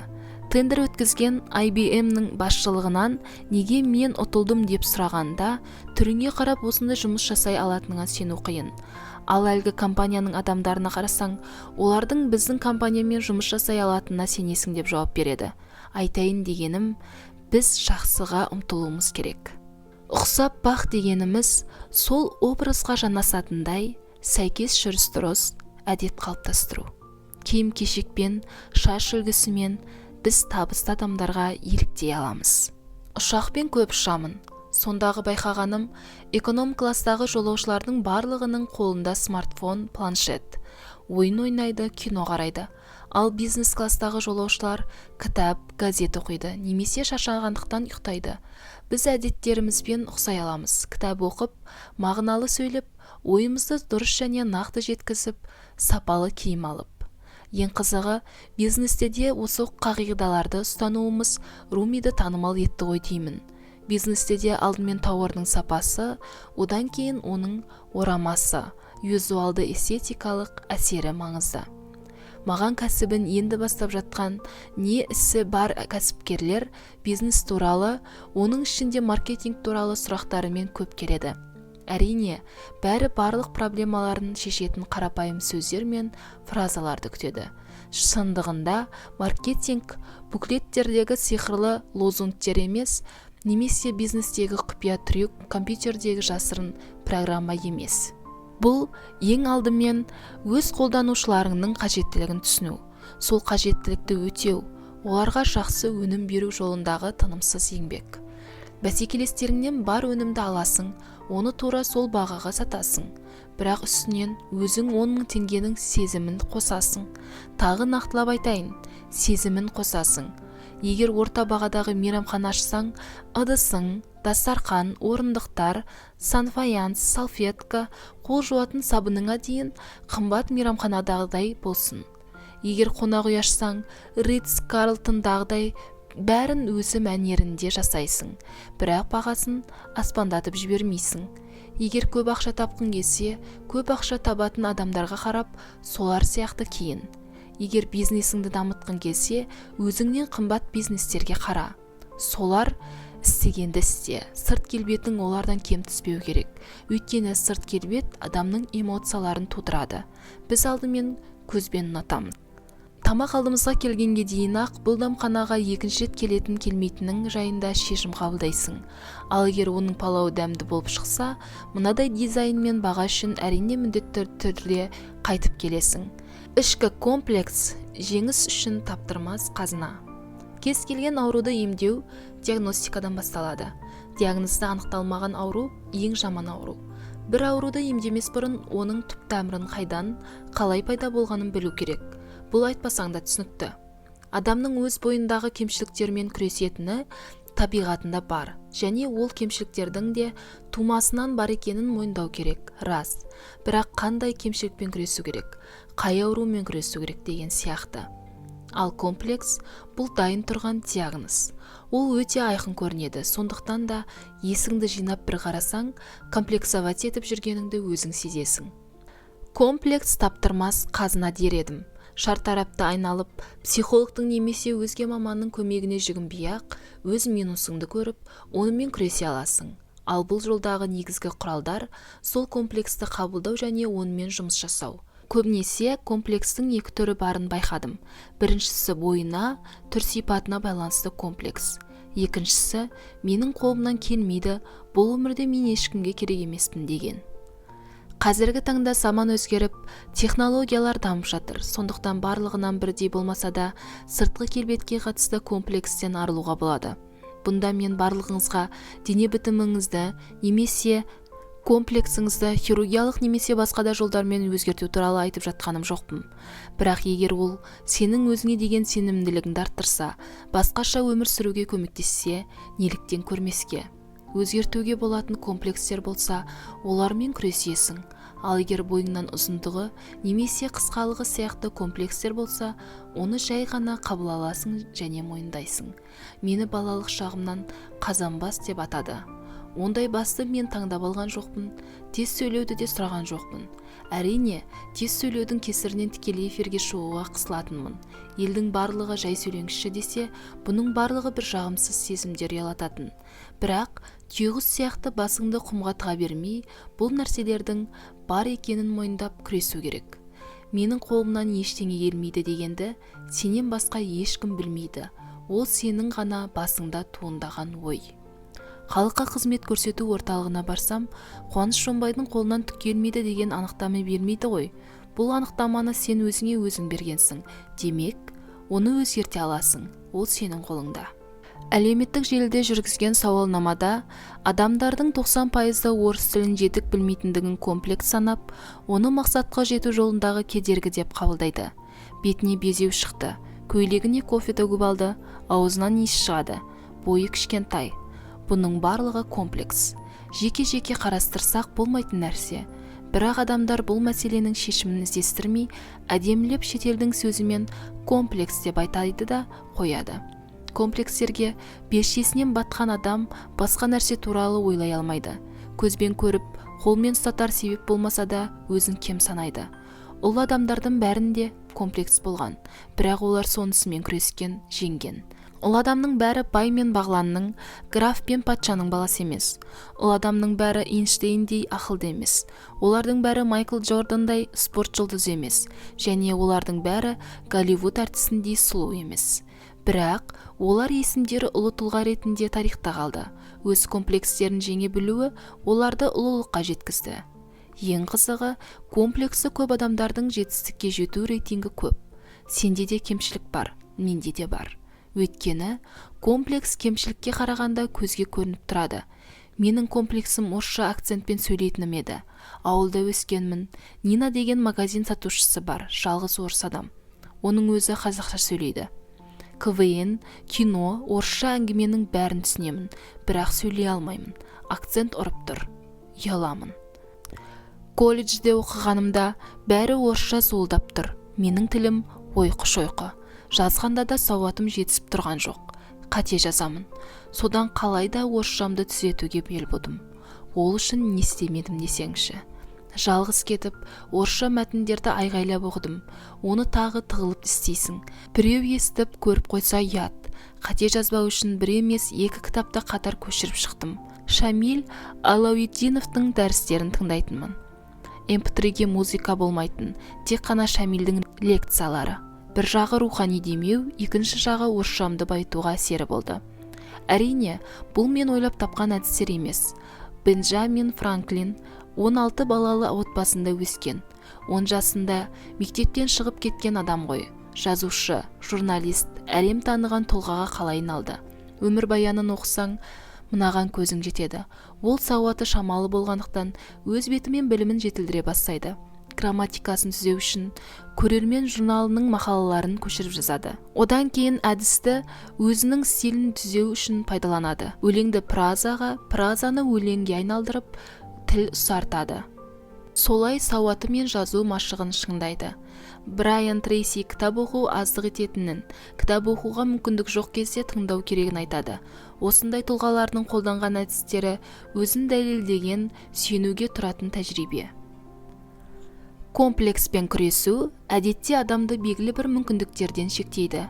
Тендер өткізген IBM-нің басшылығынан неге мен ұтылдым деп сұрағанда, түріңе қарап осындай жұмыс жасай алатыныңа сену қиын. Ал әлгі компанияның адамдарына қарасаң, олардың біздің компаниямен жұмыс жасай алатынына сенесің деп жауап береді. Айтайын дегенім, біз жақсыға ұмтылуымыз керек. Ұқсап бақ дегеніміз сол образға жанасатындай сәйкес жүріс-тұрыс, әдет қалыптастыру. Киім-кешекпен, шаш үлгісімен біз табысты адамдарға еліктей аламыз. Ұшақпен көп ұшамын. Сондағы байқағаным, эконом кластағы жолаушылардың барлығының қолында смартфон, планшет. Ойын ойнайды, кино қарайды. Ал бизнес кластағы жолаушылар кітап, газет оқиды, немесе шаршағандықтан ұйықтайды. Біз әдеттерімізбен ұқсай аламыз. Кітап оқып, мағыналы сөйлеп, ойымызды дұрыс және нақты жеткізіп, сапалы киім алып. Ең қызығы, бизнесте де осы қағидаларды ұстануымыз Румиді танымал етті ғой деймін. Бизнесте де алдымен тауардың сапасы, одан кейін оның орамасы, визуалды эстетикалық әсері маңызды. Маған кәсібін енді бастап жатқан не ісі бар кәсіпкерлер бизнес туралы, оның ішінде маркетинг туралы сұрақтарымен көп келеді. Әрине, бәрі барлық проблемаларын шешетін қарапайым сөздер мен фразаларды күтеді. Шындығында маркетинг буклеттердегі сиқырлы лозунгтер емес, немесе бизнестегі құпия трюк, компьютердегі жасырын программа емес. Бұл ең алдымен өз қолданушыларының қажеттілігін түсіну, сол қажеттілікті өтеу, оларға жақсы өнім беру жолындағы тынымсыз еңбек. Бәсекелестеріңнен бар өнімді аласың, оны тура сол бағаға сатасың, бірақ үстінен өзің 10 000 теңгенің сезімін қосасың. Тағы нақтылап айтайын, сезімін қосасың. Егер орта бағадағы мейрамхана ашсаң, ыдысың, дастархан, орындықтар, санфаянс, салфетка, қол жуатын сабыныңа дейін қымбат мейрамханадағыдай болсын. Егер қонақ үй ашсаң, Ритц Карлтондағыдай бәрін өзі мәнерінде жасайсың, бірақ бағасын аспандатып жібермейсің. Егер көп ақша тапқың келсе, көп ақша табатын адамдарға қарап, солар сияқты кейін. Егер бизнесіңді дамытқың келсе, өзіңнен қымбат бизнестерге қара. Солар істегенді істе. Сырт келбетің олардан кем түспеу керек. Өйткені сырт келбет адамның эмоцияларын тудырады. Біз алдымен көзбен ұнатамыз. Тамақ алдымызға келгенге дейін-ақ бұл дәмханаға екінші рет келетін келмейтінің жайында шешім қабылдайсың. Ал егер оның палауы дәмді болып шықса, мынадай дизайн мен баға үшін әрине міндетті түрде қайтып келесің. Ішкі комплекс жеңіс үшін таптырмас қазына. Кез келген ауруды емдеу диагностикадан басталады. Диагнозды анықталмаған ауру ең жаман ауру. Бір ауруды емдемес бұрын оның түп-тамырын қайдан, қалай пайда болғанын білу керек. Бұл айтпасаң да түсінікті. Адамның өз бойындағы кемшіліктермен күресетіні табиғатында бар, және ол кемшіліктердің де тумасынан бар екенін мойындау керек, рас. Бірақ қандай кемшілікпен күресу керек, қай аурумен күресу керек деген сияқты. Ал комплекс бұл дайын тұрған диагноз. Ол өте айқын көрінеді, сондықтан да есіңді жинап бір қарасаң, комплексовать етіп жүргеніңді өзің сезесің. Комплекс таптырмас қазына дер едім. Шартарапты айналып, психологтың немесе өзге маманның көмегіне жүгінбей-ақ, өз минусыңды көріп, онымен күресе аласың. Ал бұл жолдағы негізгі құралдар сол комплексті қабылдау және онымен жұмыс жасау. Көбінесе комплекстің екі түрі барын байқадым. Біріншісі бойына, түр сипатына байланысты комплекс. Екіншісі менің қолымнан келмейді, бұл өмірде мен ешкімге керек емеспін деген. Қазіргі таңда заман өзгеріп, технологиялар дамып жатыр. Сондықтан барлығынан бірдей болмаса да, сыртқы келбетке қатысты комплекстен арылуға болады. Бұнда мен барлығыңызға дене бітіміңізді немесе комплексіңізді хирургиялық немесе басқа да жолдармен өзгерту туралы айтып жатқаным жоқпын. Бірақ егер ол сенің өзіңе деген сенімділігіңді арттырса, басқаша өмір сүруге көмектессе, неліктен көрмеске? Өзгертуге болатын комплекстер болса, олармен күресесің. Ал егер бойыңнан ұзындығы немесе қысқалығы сияқты комплекстер болса, оны жай ғана қабыл аласың және мойындайсың. Мені балалық шағымнан қазанбас деп атады. Ондай басты мен таңдап алған жоқпын, тез сөйлеуді де сұраған жоқпын. Әрине, тез сөйлеудің кесірінен тікелей эфирге шығуға қысылатынмын. Елдің барлығы жай сөйлеңізші десе, бұның барлығы бір жағымсыз сезімдер ұялататын. Бірақ түйеқұс сияқты басыңды құмға тыға бермей, бұл нәрселердің бар екенін мойындап күресу керек. Менің қолымнан ештеңе келмейді дегенді сенен басқа ешкім білмейді. Ол сенің ғана басыңда туындаған ой. Халыққа қызмет көрсету орталығына барсам, Қуаныш Шонбайдың қолынан түк келмейді деген анықтама бермейді ғой. Бұл анықтаманы сен өзіңе өзің бергенсің. Демек, оны өзгерте аласың. Ол сенің қолыңда. Әлеуметтік желіде жүргізген сауалнамада адамдардың 90% орыс тілін жетік білмейтіндігін комплекс санап, оны мақсатқа жету жолындағы кедергі деп қабылдайды. Бетіне безеу шықты, көйлегіне кофе төгіп алды, аузынан иіс шығады, бойы кішкентай. Бұның барлығы комплекс. Жеке-жеке қарастырсақ болмайтын нәрсе. Бірақ адамдар бұл мәселенің шешімін іздестірмей, әдемілеп шетелдің сөзімен комплекс деп айтады да қояды. Комплекстерге белшесінен батқан адам басқа нәрсе туралы ойлай алмайды. Көзбен көріп, қолмен ұстатар себеп болмаса да өзін кем санайды. Ол адамдардың бәрінде комплекс болған, бірақ олар сонысымен күрескен, жеңген. Ол адамның бәрі бай мен бағланның, граф пен патшаның баласы емес. Ол адамның бәрі Эйнштейндей ақылды емес. Олардың бәрі Майкл Джордандай спорт жұлдызы емес. Және олардың бәрі Голливуд әртісіндей сұлу емес. Бірақ олар есімдері ұлы тұлға ретінде тарихта қалды. Өз комплекстерін жеңе білуі оларды ұлылыққа жеткізді. Ең қызығы, комплексі көп адамдардың жетістікке жету рейтингі көп. Сенде де кемшілік бар, менде де бар. Өйткені комплекс кемшілікке қарағанда көзге көрініп тұрады. Менің комплексім орысша акцентпен сөйлейтінім еді. Ауылда өскенмін. Нина деген магазин сатушысы бар, жалғыз орыс адам. Оның өзі қазақша сөйлейді. КВН, кино, орысша әңгіменің бәрін түсінемін, бірақ сөйлей алмаймын. Акцент ұрып тұр. Ұяламын. Колледжде оқығанымда бәрі орысша зуылдап тұр. Менің тілім ойқы-шойқы. Жазғанда да сауатым жетісіп тұрған жоқ. Қате жазамын. Содан қалайда орысшамды түзетуге бел будым. Ол үшін не істемедім десеңші. Жалғыз кетіп, орысша мәтіндерді айғайлап оқыдым. Оны тағы тығылып істейсің. Біреу естіп, көріп қойса ұят. Қате жазбау үшін бір емес 2 кітапты қатар көшіріп шықтым. Шамиль Алауиддиновтың дәрістерін тыңдайтынмын. MP3-ге музыка болмайтын, тек қана Шамильдің лекциялары. Бір жағы рухани демеу, екінші жағы орысшамды байытуға әсері болды. Әрине, бұл мен ойлап тапқан әдістер емес. Бенджамин Франклин 16 балалы отбасында өскен. 10 жасында мектептен шығып кеткен адам ғой. Жазушы, журналист, әлем таныған тұлғаға қалай айналды. Өмірбаянын оқысаң, мынаған көзің жетеді. Ол сауаты шамалы болғандықтан өз бетімен білімін жетілдіре бастайды. Грамматикасын түзеу үшін көрермен журналының мақалаларын көшіріп жазады. Одан кейін әдісті өзінің стилін түзеу үшін пайдаланады. Өлеңді прозаға, прозаны өлеңге айналдырып, тіл ұсартады. Солай сауаты мен жазу машығын шыңдайды. Брайан Трейси кітап оқу аздық ететінін, кітап оқуға мүмкіндік жоқ кезде тыңдау керегін айтады. Осындай тұлғалардың қолданған әдістері өзін дәлелдеген, сүйенуге тұратын тәжірибе. Комплекспен күресу әдетте адамды белгілі бір мүмкіндіктерден шектейді,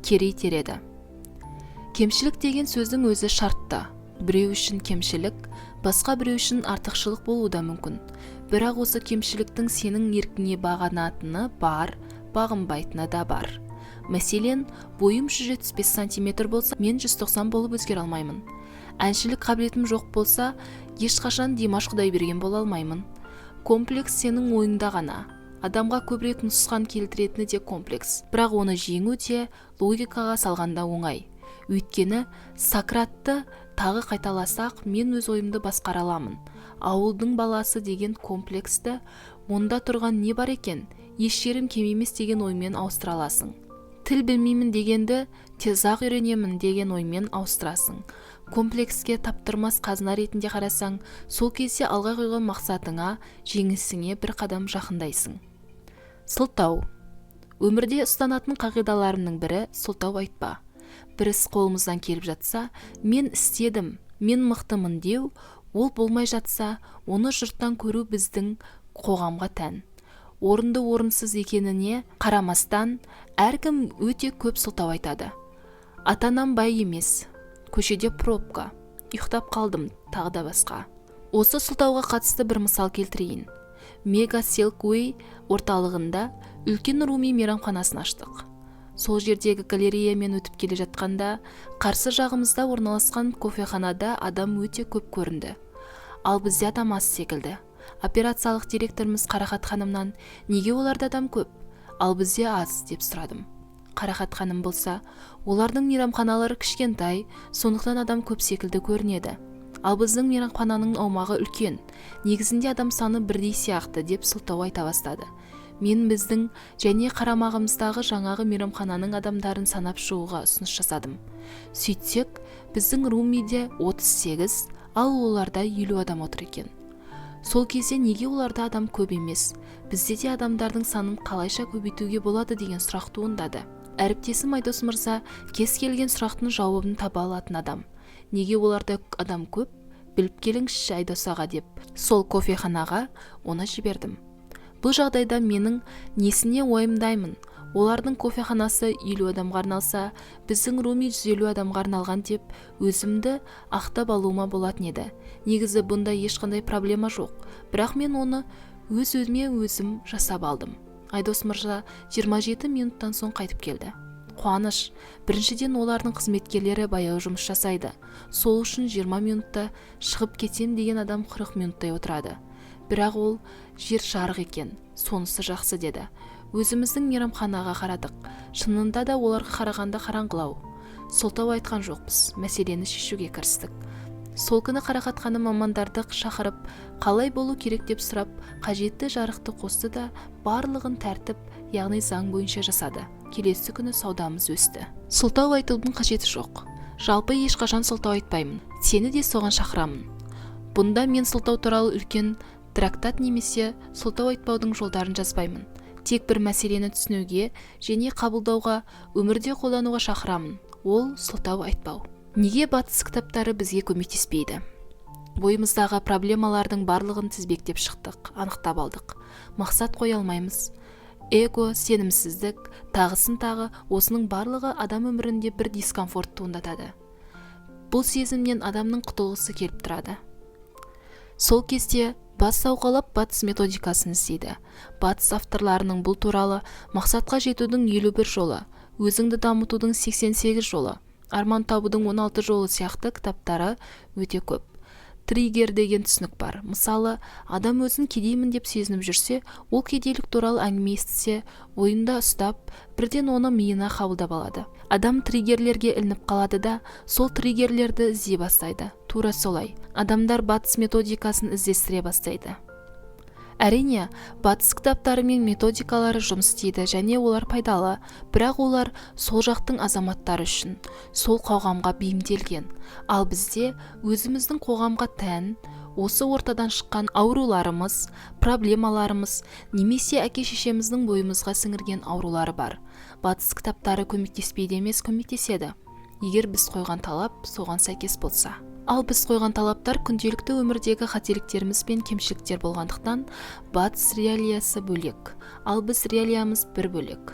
кері итереді. Кемшілік деген сөздің өзі шартты. Біреу үшін кемшілік, басқа біреу үшін артықшылық болуы да мүмкін. Бірақ осы кемшіліктің сенің еркіңе бағанатыны бар, бағынбайтыны да бар. Мәселен, бойым 175 сантиметр болса, мен 190 болып өзгере алмаймын. Әншілік қабілетім жоқ болса, ешқашан Димаш Құдайберген бола алмаймын. Комплекс сенің ойыңда ғана. Адамға көбірек нұсқан келтіретіні де комплекс. Бірақ оны жеңу де логикаға салғанда оңай. Өйткені Сократты тағы қайталасақ, мен өз ойымды басқара аламын. Ауылдың баласы деген комплексті, онда тұрған не бар екен? Еш жерім кем емес деген оймен ауыстыра аласың. Тіл білмеймін дегенді тез-ақ үйренемін деген оймен ауыстырасың. Комплекске таптырмас қазына ретінде қарасаң, сол кезде алға қойған мақсатыңа, жеңісіңе бір қадам жақындайсың. Сылтау. Өмірде ұстанатын қағидаларымның бірі сылтау айтпа. Бір іс қолымыздан келіп жатса, мен істедім, мен мықтымын деу, ол болмай жатса, оны жұрттан көру біздің қоғамға тән. Орынды орынсыз екеніне қарамастан, әркім өте көп сылтау айтады. Атанам бай емес, көшеде пробка, ұйықтап қалдым, тағы да басқа. Осы сылтауға қатысты бір мысал келтірейін. Мега Селкуэй орталығында үлкен Руми мейрамханасын аштық. Сол жердегі галереямен өтіп келе жатқанда, қарсы жағымызда орналасқан кофеханада адам өте көп көрінді. Ал бізде адам аз секілді. Операциялық директорымыз Қарақат ханымнан, неге оларда адам көп, ал бізде аз деп сұрадым. Қарақат ханым болса, олардың мейрамханалары кішкентай, сондықтан адам көп секілді көрінеді. Ал біздің мейрамхананың аумағы үлкен, негізінде адам саны бірдей сияқты деп сылтау айта бастады. Мен біздің және қарамағымыздағы жаңағы мейрамхананың адамдарын санап шығуға ұсыныс жасадым. Сөйтсек, біздің Румиде 38, ал оларда 50 адам отыр екен. Сол кезде неге оларда адам көп емес, бізде де адамдардың санын қалайша көбейтуге болады деген сұрақ туындады. Әріптесім Айдос мырза кез келген сұрақтың жауабын таба алатын адам. Неге оларда адам көп? Біліп келіңізші Айдос аға деп, сол кофеханаға оны жібердім. Бұл жағдайда менің несіне уайымдаймын? Олардың кофеханасы 50 адамға арналса, біздің Руми 150 адамға арналған деп, өзімді ақтап алуыма болатын еді. Негізі бұнда ешқандай проблема жоқ, бірақ мен оны өз-өзіме өзім жасап алдым. Айдос мырза 27 минуттан соң қайтып келді. Қуаныш, біріншіден олардың қызметкерлері баяу жұмыс жасайды. Сол үшін 20 минутта шығып кетсем деген адам 40 минуттай отырады. Бірақ ол жер жарық екен, сонысы жақсы деді. Өзіміздің мейрамханаға қарадық. Шынында да оларға қарағанда қараңғылау. сылтау айтқан жоқпыз, мәселені шешуге кірістік. Сол күні Қарақат ханым мамандарды шақырып, қалай болу керек деп сұрап, қажетті жарықты қосты да барлығын тәртіп, яғни заң бойынша жасады. Келесі күні саудамыз өсті. Сылтау айтудың қажеті жоқ. Жалпы ешқашан сылтау айтпаймын. Сені де соған шақырамын. Бұнда мен сылтау туралы үлкен трактат немесе сылтау айтпаудың жолдарын жазбаймын. Тек бір мәселені түсінуге және қабылдауға, өмірде қолдануға шақырамын. Ол сылтау айтпау. Неге батыс кітаптары бізге көмектеспейді? Бойымыздағы проблемалардың барлығын тізбектеп шықтық, анықтап алдық. Мақсат қоя алмаймыз. Эго, сенімсіздік, тағысын тағы, осының барлығы адам өмірінде бір дискомфорт туындатады. Бұл сезімнен адамның құтылғысы келіп тұрады. Сол кезде бас сауғалап батыс методикасын іздейді. Батыс авторларының бұл туралы мақсатқа жетудің 51 жолы, өзіңді дамытудың 88 жолы, арман табудың 16 жолы сияқты кітаптары өте көп. Триггер деген түсінік бар. Мысалы, адам өзін кедеймін деп сезініп жүрсе, ол кедейлік туралы әңгіме естісе, ойында ұстап, бірден оны миына қабылдап алады. Адам триггерлерге ілініп қалады да, сол триггерлерді іздей бастайды. Тура солай. Адамдар батыс методикасын іздестіре бастайды. Әрине, батыс кітаптары мен методикалары жұмыс істейді және олар пайдалы, бірақ олар сол жақтың азаматтары үшін, сол қоғамға бейімделген. Ал бізде өзіміздің қоғамға тән, осы ортадан шыққан ауруларымыз, проблемаларымыз, немесе әке-шешеміздің бойымызға сіңірген аурулары бар. Батыс кітаптары көмектеспейді емес, көмектеседі, егер біз қойған талап соған сәйкес болса. Ал біз қойған талаптар күнделікті өмірдегі қателіктеріміз бен кемшіліктер болғандықтан, батыс реалиясы бөлек, ал біз реалиямыз бір бөлек.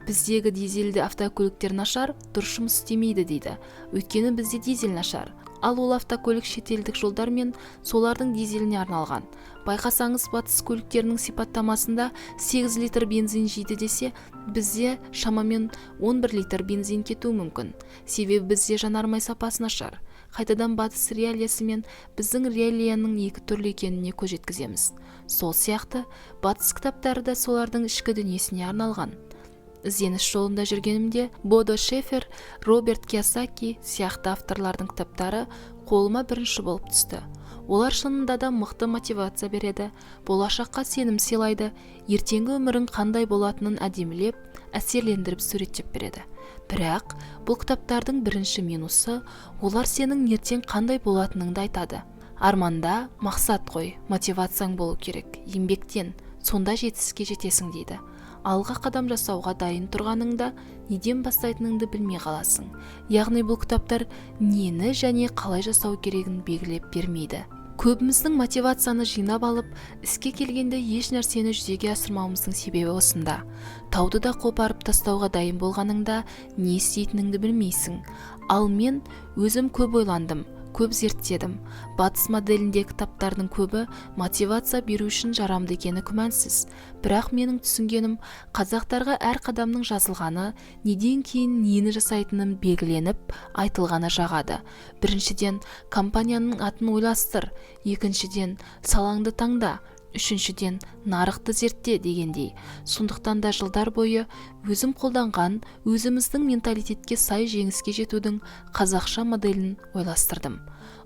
Біздегі дизельді автокөліктер нашар, дұрыс жұмыс істемейді дейді. Өйткені бізде дизель нашар. Ал ол автокөлік шетелдік жолдар мен солардың дизеліне арналған. Байқасаңыз, батыс көліктерінің сипаттамасында 8 литр бензин жейді десе, бізде шамамен 11 литр бензин кетуі мүмкін. Себебі бізде жанармай сапасы нашар. Қайтадан батыс реалиясы мен біздің реалияның екі түрлі екеніне көз жеткіземіз. Сол сияқты, батыс кітаптары да солардың ішкі дүниесіне арналған. Ізденіс жолында жүргенімде Бодо Шефер, Роберт Кийосаки сияқты авторлардың кітаптары қолыма бірінші болып түсті. Олар шынында да мықты мотивация береді, болашаққа сенім сыйлайды, ертеңгі өмірің қандай болатынын әдемілеп, әсерлендіріп суреттеп береді. Бірақ бұл кітаптардың бірінші минусы, олар сенің ертең қандай болатыныңды айтады. Арманда мақсат қой, мотивацияң болу керек, еңбектен, сонда жетістікке жетесің дейді. Алға қадам жасауға дайын тұрғаныңда неден бастайтыныңды білмей қаласың. Яғни бұл кітаптар нені және қалай жасау керегін белгілеп бермейді. Көбіміздің мотивацияны жинап алып, іске келгенде еш нәрсені жүзеге асырмауымыздың себебі осында. Тауды да қопарып тастауға дайын болғаныңда не істейтініңді білмейсің. Ал мен өзім көп ойландым, көп зерттедім. Батыс моделінде кітаптардың көбі мотивация беру үшін жарамды екені күмәнсіз. Бірақ менің түсінгенім, қазақтарға әр қадамның жазылғаны, неден кейін нені жасайтыным белгіленіп, айтылғаны жағады. Біріншіден, компанияның атын ойластыр, екіншіден, салаңды таңда, үшіншіден, нарықты зертте дегендей. Сондықтан да жылдар бойы өзім қолданған, өзіміздің менталитетке сай жеңіске жетудің қазақша моделін ойластырдым.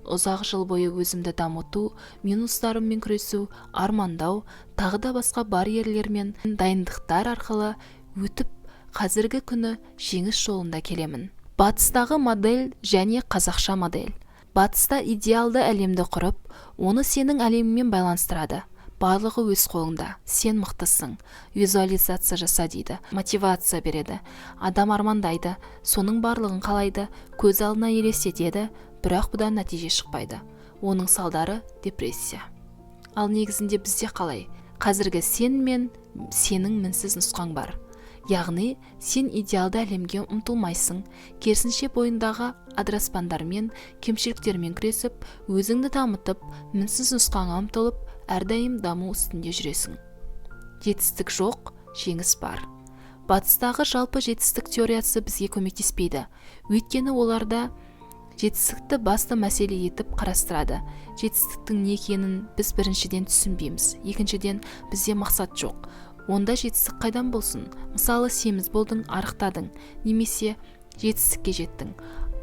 Ұзақ жыл бойы өзімді дамыту, минустарыммен күресу, армандау, тағы да басқа барьерлер мен дайындықтар арқылы өтіп, қазіргі күні жеңіс жолында келемін. Батыстағы модель және қазақша модель. Батыста идеалды әлемді құрып, оны сенің әлемімен байланыстырады. Барлығы өз қолыңда, сен мықтысың, визуализация жаса дейді, мотивация береді. Адам армандайды, соның барлығын қалайды, көз алдына елестетеді, бірақ бұдан нәтиже шықпайды. Оның салдары депрессия. Ал негізінде бізде қалай? Қазіргі сен мен сенің мінсіз нұсқаң бар. Яғни, сен идеалды әлемге ұмтылмайсың, керісінше бойындағы адыраспандармен, кемшіліктермен күресіп, өзіңді дамытып, мінсіз нұсқаңа ұмтылып, әрдайым даму үстінде жүресің. Жетістік жоқ, жеңіс бар. Батыстағы жалпы жетістік теориясы бізге көмектеспейді. Өйткені оларда жетістікті басты мәселе етіп қарастырады. Жетістіктің не екенін біз біріншіден түсінбейміз. Екіншіден, бізде мақсат жоқ. Онда жетістік қайдан болсын? Мысалы, семіз болдың, арықтадың, немесе жетістікке жеттің.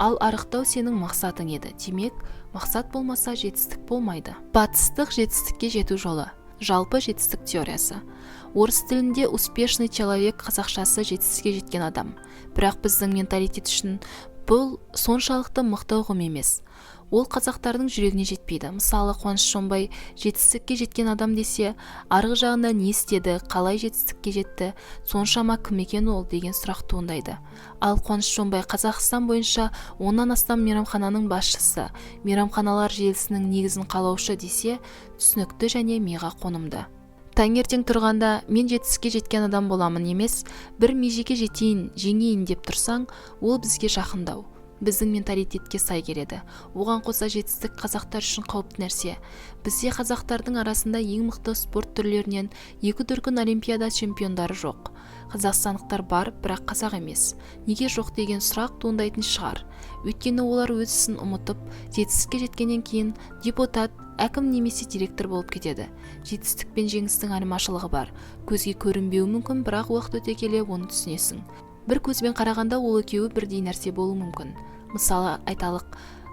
Ал арықтау сенің мақсатың еді. Демек, мақсат болмаса жетістік болмайды. Батыстық жетістікке жету жолы. Жалпы жетістік теориясы. Орыс тілінде успешный человек, қазақшасы жетістікке жеткен адам. Бірақ біздің менталитет үшін бұл соншалықты мықты ұғым емес. Ол қазақтардың жүрегіне жетпейді. Мысалы, Қуаныш Шонбай жетістікке жеткен адам десе, арғы жағында не істеді, қалай жетістікке жетті, соншама кім екен ол деген сұрақ туындайды. Ал Қуаныш Шонбай Қазақстан бойынша 10-нан астам мейрамхананың басшысы, мейрамханалар желісінің негізін қалаушы десе, түсінікті және миға қонымды. Таңертең тұрғанда мен жетістікке жеткен адам боламын емес, бір межеге жетейін, жеңейін деп тұрсаң, ол бізге жақындау. Біздің менталитетке сай келеді. Оған қоса жетістік қазақтар үшін қауіпті нәрсе. Бізде қазақтардың арасында ең мықты спорт түрлерінен 2 дүркін олимпиада чемпиондары жоқ. Қазақстандықтар бар, бірақ қазақ емес. Неге жоқ деген сұрақ туындайтын шығар. Өйткені олар өз ісін ұмытып, жетістікке жеткеннен кейін депутат, әкім немесе директор болып кетеді. Жетістік пен жеңістің айырмашылығы бар. Көзге көрінбеуі мүмкін, бірақ уақыт өте келе оны түсінесің. Бір көзбен қарағанда ол екеуі бірдей нәрсе болуы мүмкін. Мысалы, айталық,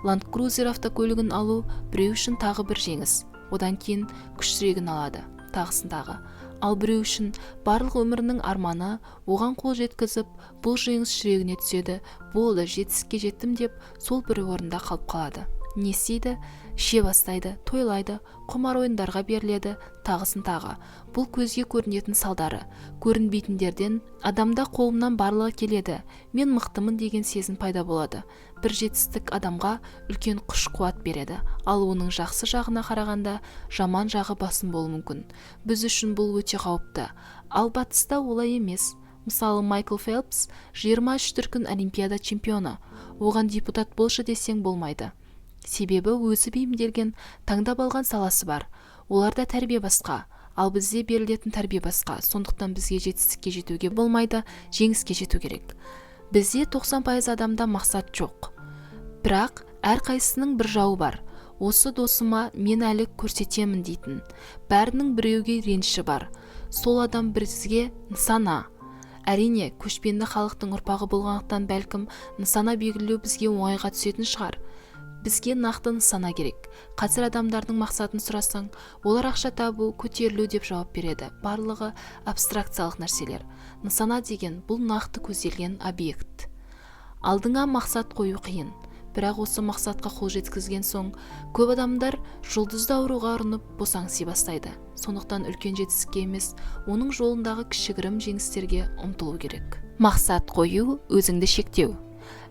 Land Cruiser автокөлігін алу біреу үшін тағы бір жеңіс. Одан кейін күштірегін алады, тағысындағы. Ал біреу үшін барлық өмірінің арманы оған қол жеткізіп, бұл жеңіс жүрегіне түседі. Болды, жетістікке жеттім деп, сол бір орында қалып қалады. Не істейді? Іше бастайды, тойлайды, құмар ойындарға беріледі, тағысын тағы. Бұл көзге көрінетін салдары. Көрінбейтіндерден адамда қолымнан барлығы келеді, мен мықтымын деген сезім пайда болады. Бір жетістік адамға үлкен күш-қуат береді, ал оның жақсы жағына қарағанда жаман жағы басым болуы мүмкін. Біз үшін бұл өте қауіпті. Ал батыста олай емес. Мысалы, Майкл Фелпс 23 дүркін олимпиада чемпионы. Оған депутат болшы десең болмайды. Себебі өзі бейімделген, таңдап алған саласы бар. Оларда тәрбие басқа, ал бізде берілетін тәрбие басқа. Сондықтан бізге жетістікке жетуге болмайды, жеңіске жету керек. Бізде 90% адамда мақсат жоқ. Бірақ әрқайсының бір жауы бар. Осы досыма мен әлі көрсетемін дейтін. Бәрінің біреуге реніші бар. Сол адам бізге нысана. Әрине, көшпенді халықтың ұрпағы болғандықтан бәлкім нысана белгілеу бізге оңайға түсетін шығар. Бізге нақты нысана керек. Қазір адамдардың мақсатын сұрасаң, олар ақша табу, көтерілу деп жауап береді. Барлығы абстракциялық нәрселер. Нысана деген бұл нақты көзделген объект. Алдыңа мақсат қою қиын. Бірақ осы мақсатқа қол жеткізген соң, көп адамдар жұлдызды ауруға ұрынып босаңси бастайды. Сондықтан үлкен жетістікке емес, оның жолындағы кішігірім жеңістерге ұмтылу керек. Мақсат қою, өзіңді шектеу.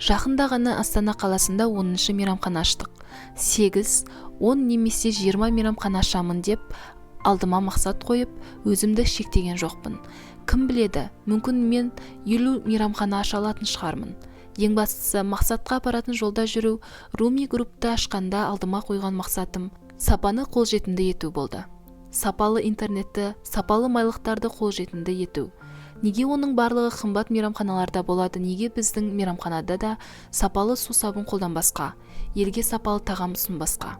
Жақында ғана Астана қаласында 10-шы мейрамхана аштық. 8, 10 немесе 20 мейрамхана ашамын деп алдыма мақсат қойып, өзімді шектеген жоқпын. Кім біледі, мүмкін мен 50 мейрамхана аша алатын шығармын. Ең бастысы, мақсатқа апаратын жолда жүру. Руми группты ашқанда алдыма қойған мақсатым сапаны қолжетімді ету болды. Сапалы интернетті, сапалы майлықтарды қолжетімді ету. Неге оның барлығы қымбат мейрамханаларда болады, неге біздің мейрамханада да сапалы су сабын қолданбасқа, елге сапалы тағам ұсынбасқа?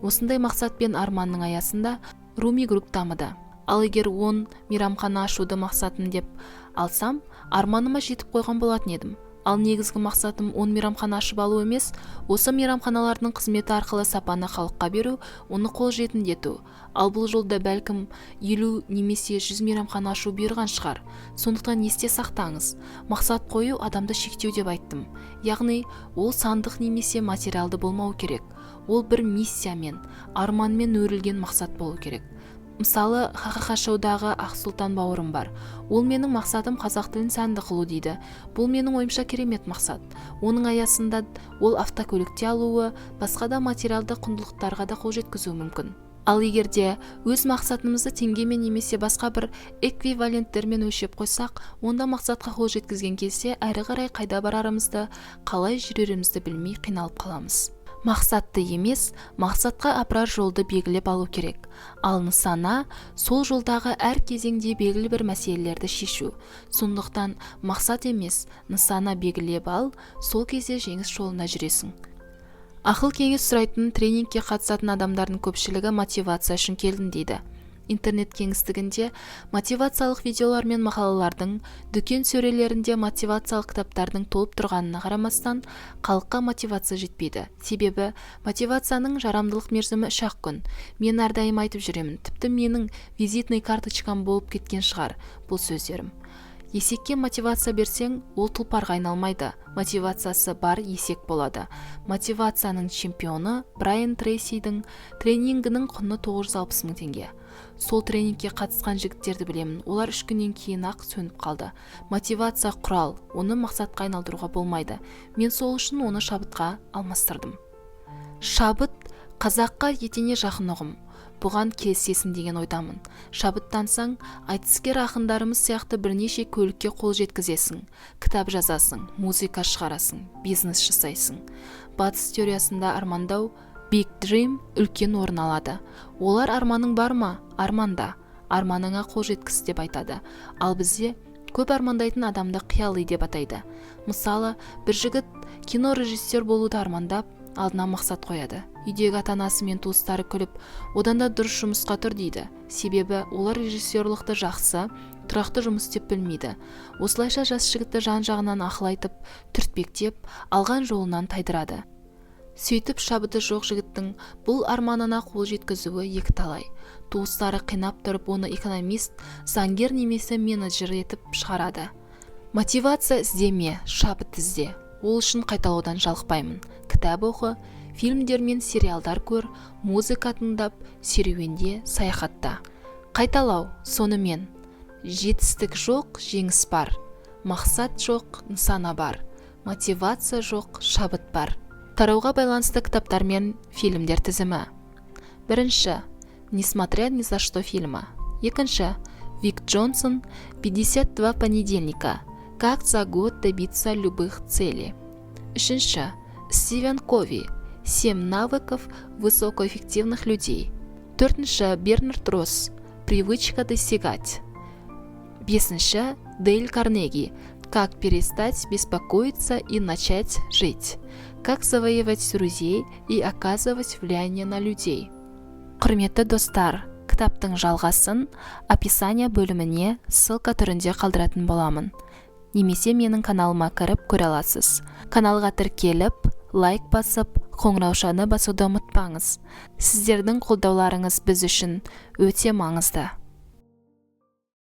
Осындай мақсат пен арманның аясында Руми групп дамыды. Ал егер 10 мейрамхана ашуды мақсатым деп алсам, арманыма жетіп қойған болатын едім. Ал негізгі мақсатым 10 мейрамхана ашып алу емес, осы мейрамханалардың қызметі арқылы сапаны халыққа беру, оны қолжетімдету. Ал бұл жолда бәлкім 50 немесе 100 мейрамхана ашу бұйырған шығар. Сондықтан есте сақтаңыз. Мақсат қою адамды шектеу деп айттым. Яғни, ол сандық немесе материалды болмау керек. Ол бір миссиямен, арманмен өрілген мақсат болу керек. Мысалы, Ха-ха-ха шоудағы Ақсұлтан бауырым бар. Ол менің мақсатым қазақ тілін сәнді қылу дейді. Бұл менің ойымша керемет мақсат. Оның аясында ол автокөлікте алуы, басқа да материалды құндылықтарға да қол жеткізуі мүмкін. Ал егерде өз мақсатымызды теңгемен немесе басқа бір эквиваленттермен өлшеп қойсақ, онда мақсатқа қол жеткізген кезде әрі қарай қайда барарымызды, қалай жүрерімізді білмей қиналып қаламыз. Мақсатты емес, мақсатқа апарар жолды белгілеп алу керек. Ал нысана сол жолдағы әр кезеңде белгілі бір мәселелерді шешу. Сондықтан мақсат емес, нысана белгілеп ал, сол кезде жеңіс жолына жүресің. Ақыл кеңес сұрайтын тренингке қатысатын адамдардың көпшілігі мотивация үшін келдім дейді. интернет кеңістігінде мотивациялық видеолар мен мақалалардың, дүкен сөрелерінде мотивациялық кітаптардың толып тұрғанына қарамастан, халыққа мотивация жетпейді. Себебі мотивацияның жарамдылық мерзімі 3-ақ күн. Мен әрдайым айтып жүремін, тіпті менің визитный карточкам болып кеткен шығар бұл сөздерім. Есекке мотивация берсең, ол тұлпарға айналмайды. Мотивациясы бар есек болады. Мотивацияның чемпионы Брайан Трейсидің тренингінің құны 960 000 теңге. Сол тренингке қатысқан жігіттерді білемін. Олар 3 күннен кейін ақ сөніп қалды. Мотивация құрал, оны мақсатқа айналдыруға болмайды. Мен сол үшін оны шабытқа алмастырдым. Шабыт қазаққа етене жақын ұғым. Бұған келісесің деген ойдамын. Шабыттансаң, айтыскер ақындарымыз сияқты бірнеше көлікке қол жеткізесің, кітап жазасың, музыка шығарасың, бизнес жасайсың. Батыс теориясында армандау, big dream үлкен орын алады. Олар арманың бар ма? Арманда. Арманыңа қол жеткіз деп айтады. Ал бізде көп армандайтын адамды қиялы деп атайды. Мысалы, бір жігіт кино режиссер болуды армандап, алдына мақсат қояды. Үйдегі ата-анасы мен туыстары күліп, одан да дұрыс жұмысқа тұр дейді. Себебі олар режиссерлықты жақсы, тұрақты жұмыс деп білмейді. Осылайша жас жігітті жан-жағынан ақыл айтып, түртпектеп, алған жолынан тайдырады. Сөйтіп шабыты жоқ жігіттің бұл арманына қол жеткізуі екіталай. Туыстары қинап тұрып, оны экономист, заңгер немесе менеджер етіп шығарады. Мотивация іздеме, шабыт ізде. Ол үшін қайталаудан жалықпаймын. Кітап оқы, фильмдер мен сериалдар көр, музыка тыңдап, серуенде, саяхатта. Қайталау, сонымен. Жетістік жоқ, жеңіс бар. Мақсат жоқ, нысана бар. Мотивация жоқ, шабыт бар. Тарауға байланысты кітаптар мен фильмдер тізімі. Бірінші, «Несмотря ни за что» фильмі. Екінші, Вик Джонсон, «52 понедельника. Как за год добиться любых целей». Үшінші, Стивен Кови, «7 навыков высокоэффективных людей». Төртінші, Бернард Росс, «Привычка достигать». Бесінші, Дейл Карнеги, «Как перестать беспокоиться и начать жить». Как завоевать друзей и оказывать влияние на людей. Құрметті достар, кітаптың жалғасын описание бөліміне ссылка түрінде қалдыратын боламын. Немесе менің каналыма кіріп көре аласыз. Каналға тіркеліп, лайк басып, қоңыраушаны басуды ұмытпаңыз. Сіздердің қолдауларыңыз біз үшін өте маңызды.